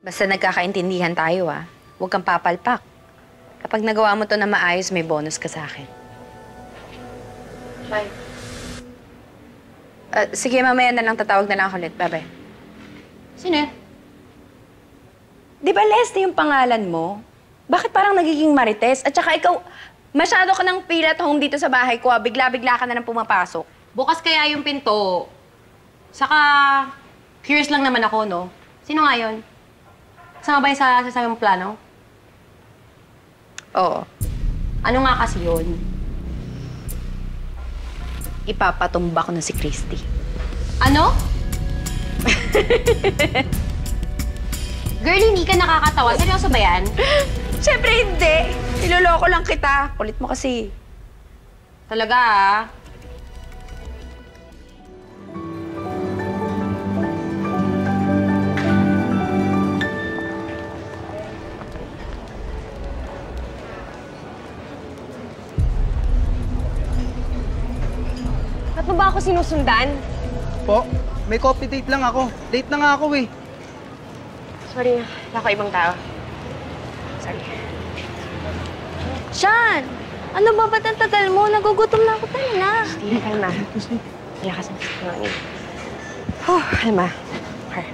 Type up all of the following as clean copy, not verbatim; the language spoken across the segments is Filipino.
Basta nagkakaintindihan tayo, ah. Huwag kang papalpak. Kapag nagawa mo to na maayos, may bonus ka sa akin. Bye. Sige, mamaya na lang tatawag na lang ako ulit. Bye-bye. Sino yan? Di ba Leslie yung pangalan mo? Bakit parang nagiging Marites? At saka ikaw, masyado ka ng feel at home dito sa bahay ko, ah. Bigla-bigla ka na nang pumapasok. Bukas kaya yung pinto. Saka, curious lang naman ako, no? Sino nga yun? Kasama ba yung sa sasabi mong plano? Oo. Ano nga kasi yun? Ipapatumba ko na si Christy. Ano? Girl, hindi ka nakakatawa. Seryoso ba yan? Siyempre hindi. Niloloko lang kita. Kulit mo kasi. Talaga, ah. Ba't mo ba ako sinusundan? Po, may coffee date lang ako. Late na nga ako eh. Sorry, wala ko ibang tao. Sorry. Sean! Ano ba ba't ang tagal mo? Nagugutom na ako na. Steve, kalma. Lakas ang sinungaling. Kalma. Okay.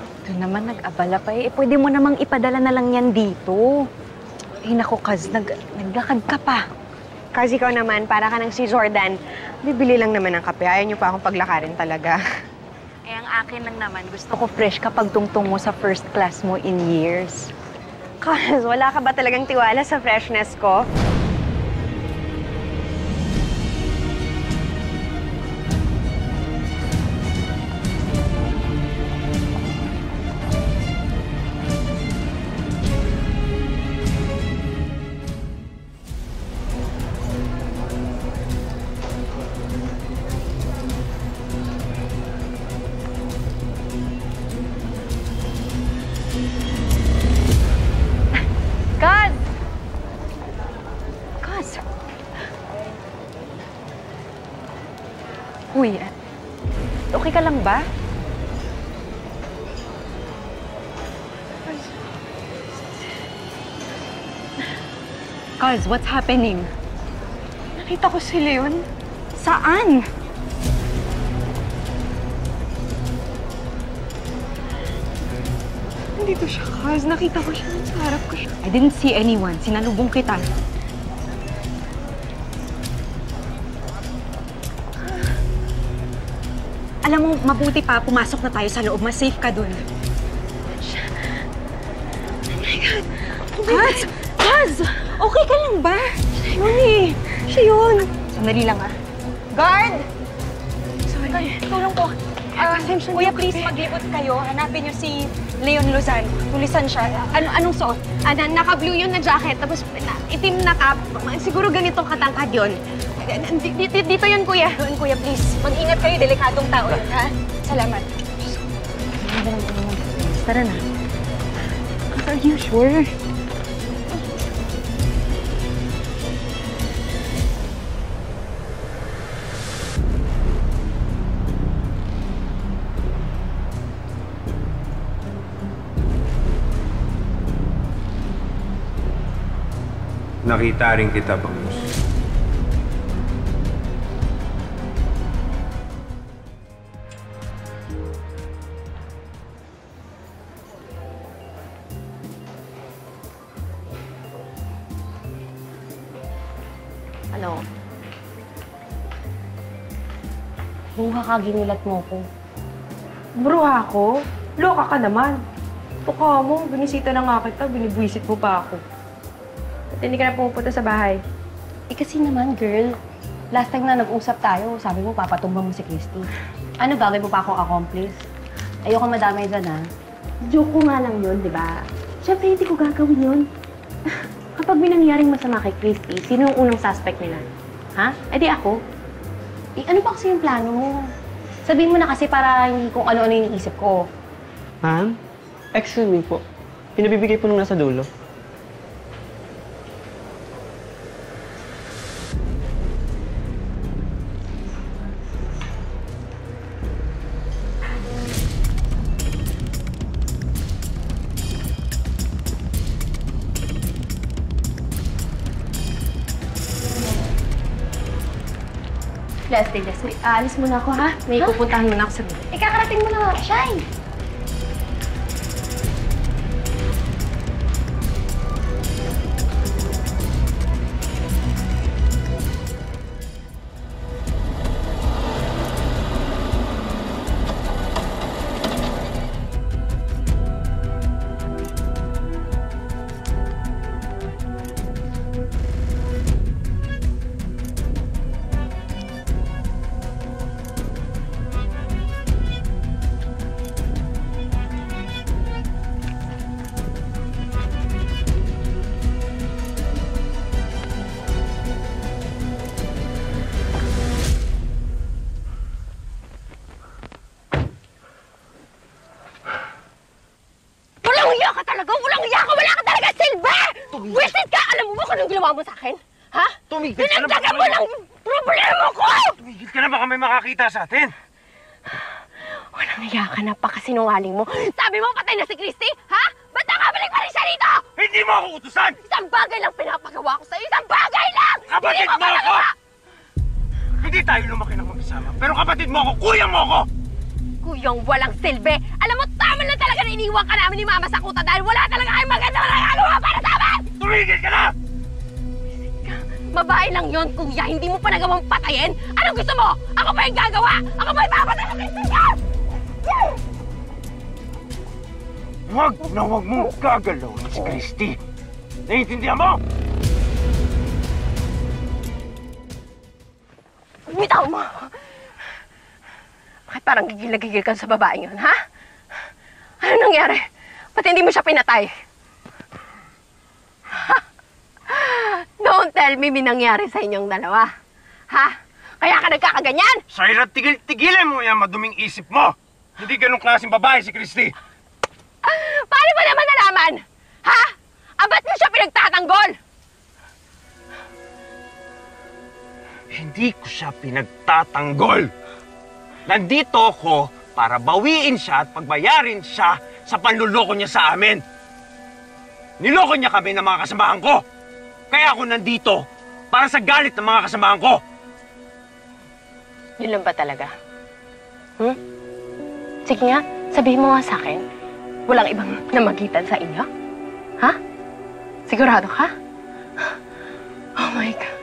Ito naman, nag-abala pa eh. Pwede mo namang ipadala na lang yan dito. Eh, naku, Kaz, naglakad ka pa. Kasi ikaw naman, para ka ng si Jordan. Bibili lang naman ng kape. Ayaw niyo pa akong paglakarin talaga. Eh, ang akin lang naman, gusto ko fresh kapag tungtong mo sa first class mo in years. Kaz, wala ka ba talagang tiwala sa freshness ko? Kaz! Kaz! Uy, okay ka lang ba? Kaz, what's happening? Nakita ko si Leon. Saan? Nandito siya, Kaz. Nakita ko siya. Sa harap ko siya. I didn't see anyone. Sinalubong kita. Alam mo, mabuti pa, pumasok na tayo sa loob. Mas safe ka dun. Oh my God! Kaz! Okay ka lang ba? Siya yun eh. Siya yun. Sandali lang, ah. Guard! Sorry. Tulong po. Kuya, please, maglibot kayo. Hanapin niyo si Leon Luzan. Tulisan siya. Anong suot? Naka-blue yun na jacket, tapos itim na cap. Siguro ganitong katangkad yun. Dito yun, kuya. Doon, kuya, please. Mag-ingat kayo. Delikadong tao yun, ha? Salamat. Tara na. Are you sure? Nakita rin kita, Bangus. Ano? Buha ka, ginilat mo ko. Bruha ako? Loka ka naman. Tuka mo, binisita na nga kita, binibwisit mo pa ako. At hindi ka na pumupunta sa bahay. Eh kasi naman, girl. Last time na nag-usap tayo, sabi mo papatumbang mo si Christy. Ano, gagawin mo pa akong accomplice? Ayoko madamay dyan, ha? Joke ko nga lang yun, di ba? Siyempre, hindi ko gagawin yun. Kapag may nangyaring masama kay Christy, sino yung unang suspect nila? Ha? Eh di ako. Eh, ano ba kasi yung plano mo? Sabihin mo na kasi para hindi kung ano-ano yung isip ko. Ma'am? Excuse me po. Pinabibigay po nung nasa dulo. Leslie, alis muna ako, ha? May pupuntahan muna ako sa bibig. Ikakarating mo na nga, Shai. Wisit ka! Alam mo ba kung anong ginawa mo sa akin? Ha? Tumigil ka na ba? Dinagdagan mo ng problema ko! Tumigil ka na, baka may makakita sa atin. Walang hiya ka, napakasinungaling mo. Sabi mo patay na si Christy, ha? Ba't nakabalik pa rin siya rito? Hindi mo ako utusan! Isang bagay lang pinapagawa ko sa'yo! Isang bagay lang! Kapatid mo ako! Hindi tayo lumaki ng mag-isama, pero kapatid mo ako, kuya mo ako! Kuyang walang silbi! Alam mo, tama lang talaga na iniwan ka namin ni Mama sa kuta dahil wala talaga kayong maganda na nagagawa para sa amin! Tumigil ka na! Babae lang yon, kuya. Hindi mo pa nagawang patayin. Anong gusto mo? Ako ba yung gagawa? Ako ba yung papatay ng Christy niya? Huwag na huwag mong gagalawin si Christy. Naiintindihan mo? Bitaw mo! Bakit parang gigil na gigil ka sa babaeng yun, ha? Ano nangyari? Ba't hindi mo siya pinatay? Don't tell me may nangyari sa inyong dalawa. Ha? Kaya ka nagkakaganyan? Syra, tigilan mo yan maduming isip mo. Hindi ganong klaseng babae si Christy. Paano mo naman nalaman? Ha? Ba't mo siya pinagtatanggol? Hindi ko siya pinagtatanggol. Nandito ako para bawiin siya at pagbayarin siya sa panluloko niya sa amin. Niloko niya kami ng mga kasamahan ko. Kaya ako nandito para sa galit ng mga kasamahan ko. Yun lang ba talaga? Sige nga, sabihin mo nga sa akin, walang ibang namagitan sa inyo? Ha? Sigurado ka? Oh my God.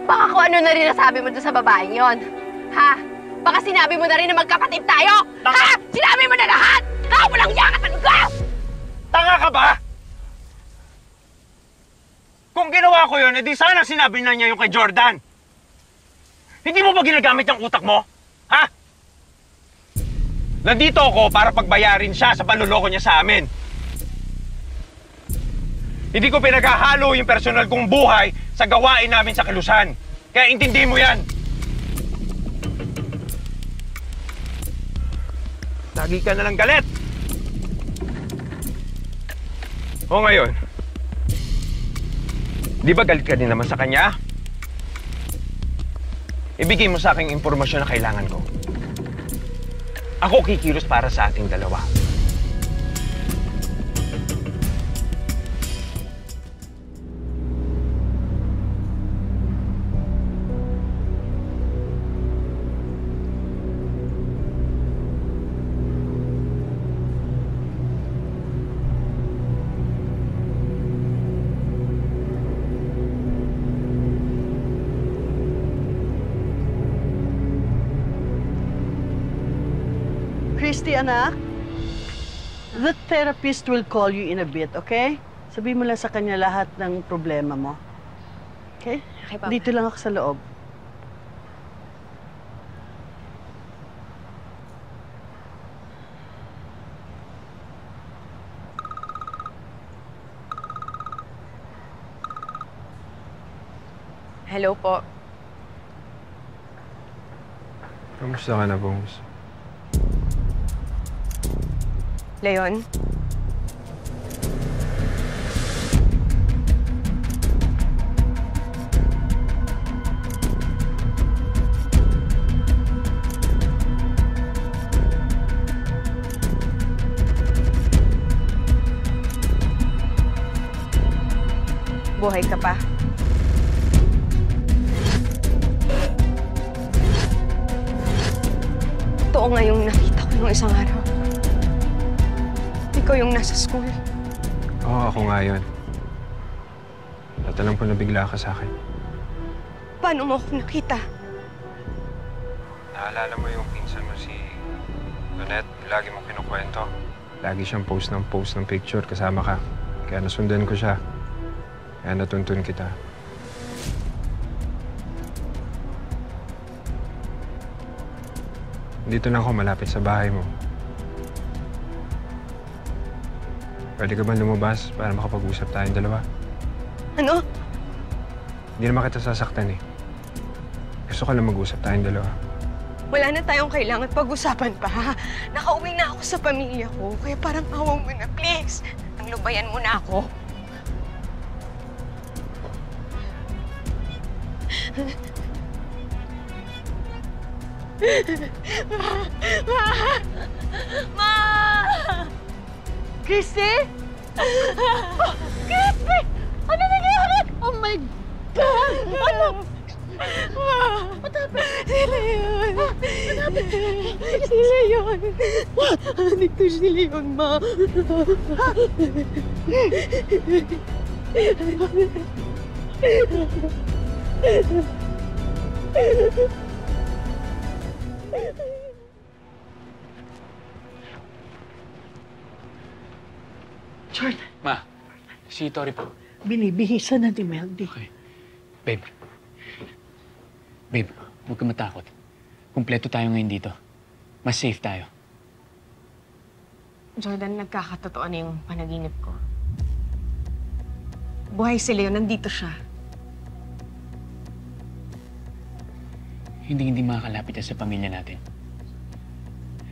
Baka kung ano na rin nasabi mo doon sa babaeng yon. Ha? Baka sinabi mo na rin na magkapatid tayo? Ha? Sinabi mo na lahat? Ha? Walang yakat na lugar! Tanga ka ba? Kung ginawa ko yun, edi sana sinabi na niya yung kay Jordan. Hindi mo ba ginagamit yung utak mo? Ha? Nandito ako para pagbayarin siya sa panluloko niya sa amin. Hindi ko pinaghahalo yung personal kong buhay sa gawain namin sa Kilusan. Kaya intindi mo yan. Lagi ka na lang galit. O ngayon, di ba galit ka din naman sa kanya? Ibigay mo sa akin impormasyon na kailangan ko. Ako kikilos para sa ating dalawa. Christy, anak, the therapist will call you in a bit, okay? Sabihin mo lang sa kanya lahat ng problema mo. Okay? Okay, Papa. Dito lang ako sa loob. Hello po. Kamusta ka na, Bongs? Leon? Buhay ka pa. Totoo nga yung nakita ko nung isang araw. Ikaw yung nasa school. Oo, ako nga yun. At alam ko na bigla ka sa akin. Paano mo ako nakita? Naalala mo yung pinsan mo si Donette? Lagi mong kinukwento. Lagi siyang post ng picture kasama ka. Kaya nasundan ko siya. Kaya natuntun kita. Dito na ako malapit sa bahay mo. Pwede ka ba lumabas para makapag-usap tayong dalawa? Ano? Hindi naman kita sasaktan eh. Gusto ko lang mag-usap tayong dalawa. Wala na tayong kailangan pag-usapan pa. Nakauwi na ako sa pamilya ko. Kaya parang awa mo na, please. Ang lubayan mo na ako. Ma! Christy? Oh, Christy! Ano nangyari? Oh my God! Ano? What happened? Sila yun. What happened? Sila yun. What? Anik to sila yun, Ma. Jordan, Ma, si Tori po. binibihisan na ni Meldy. Okay. Babe. Babe, huwag ka matakot. Kumpleto tayo ngayon dito. Mas safe tayo. Jordan, nagkakatotoo na yung panaginip ko. Buhay si Leo, nandito siya. Hindi makakalapit siya sa pamilya natin.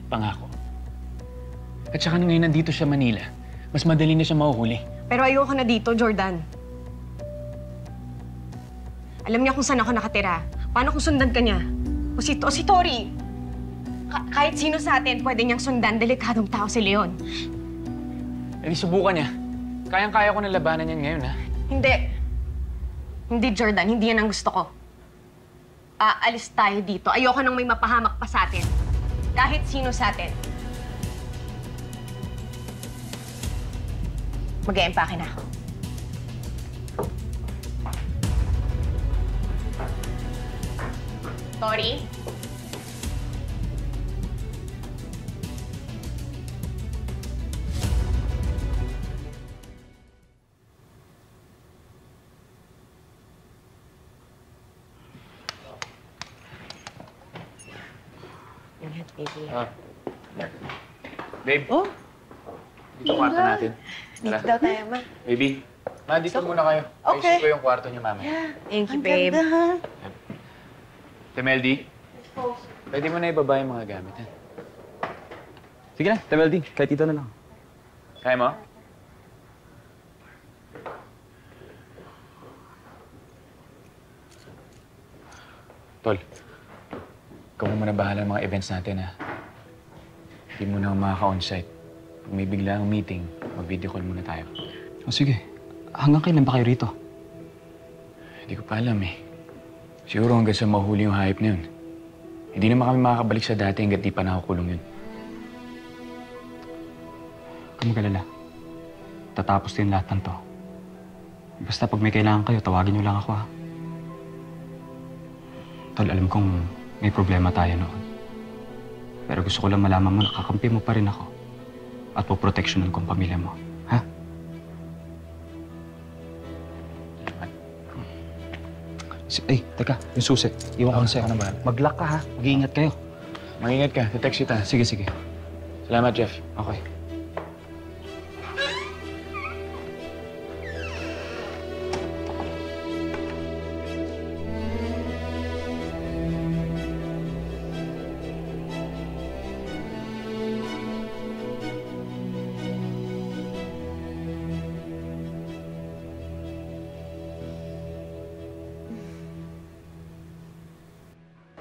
Pangako. At saka ngayon nandito siya Manila, mas madali na siya mahuhuli. Pero ayoko na dito, Jordan. Alam niya kung saan ako nakatira. Paano kung sundan ka niya? O si Tori. Kahit sino sa atin, pwede niyang sundan. Delikadong tao si Leon. Eh di subukan niya. Kayang-kaya ko na labanan yan ngayon, ha? Hindi. Hindi, Jordan. Hindi yan ang gusto ko. Aalis tayo dito. Ayoko nang may mapahamak pa sa atin. Kahit sino sa atin. Mag-e-empake na ako. Tori? Babe. Oh? Dito kwarto natin. Dito daw tayo, Ma. Baby. Ma, dito muna kayo. Okay. Ayusin ko yung kwarto niyo, mama. Thank you, Ang babe. ganda, ha? Temeldi? Pwede mo na ibaba yung mga gamit, ha? Sige na, Temeldi. Kahit dito na lang. Kaya mo? Tol, ikaw mo muna bahala ng mga events natin, ha? Hindi mo na makaka-onsite. Pag may biglang meeting, mag-video call muna tayo. O sige, hanggang kailan ba kayo rito? Hindi ko pa alam, eh. Siguro hanggang sa mahuli yung hype na yun. Hindi naman kami makakabalik sa dati hanggat di pa nakukulong yun. Huwag kang mag-alala. Tatapos din lahat ng to. Basta pag may kailangan kayo, tawagin niyo lang ako, ha? Tol, alam kong may problema tayo noon. Pero gusto ko lang malaman mo, nakakampi mo pa rin ako. At poproteksyonan ko ang pamilya mo. Ha? Ay, teka, yung susi. Iwan ko na sa'yo. Mag-lock ka, ha? Mag-iingat kayo. Mag-ingat ka. Text kita. Sige, sige. Salamat, Jeff. Okay.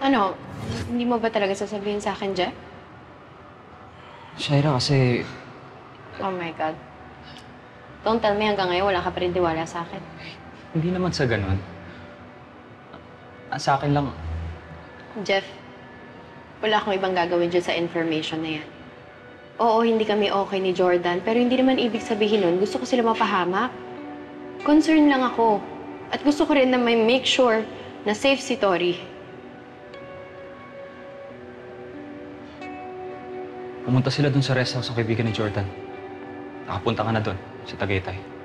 Ano, hindi mo ba talaga sasabihin sa akin, Jeff? Shaira, kasi Oh my God. Don't tell me hanggang ngayon wala ka pa rin tiwala sa akin. hindi naman sa ganun. Sa akin lang, Jeff, wala akong ibang gagawin dyan sa information na yan. Oo, hindi kami okay ni Jordan, pero hindi naman ibig sabihin nun, gusto ko sila mapahamak. Concern lang ako. At gusto ko rin na may make sure na safe si Tori. pumunta sila dun sa rest house ng kaibigan ni Jordan. Nakapunta ka na dun, sa Tagaytay.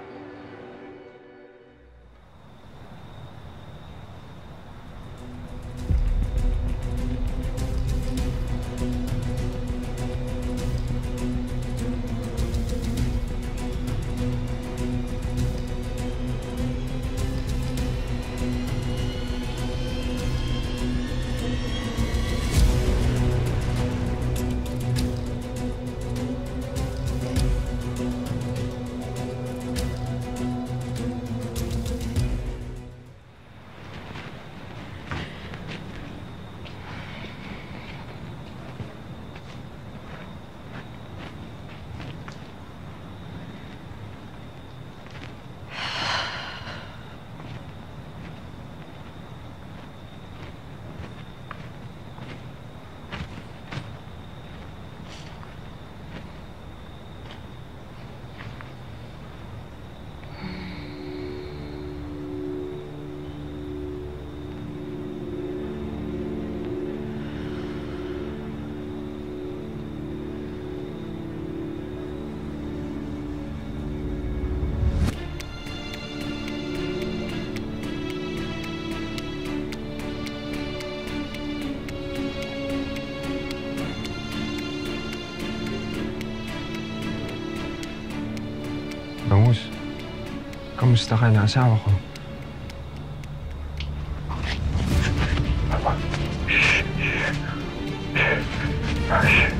Bangus, kamusta ka na asawa ko? Shh.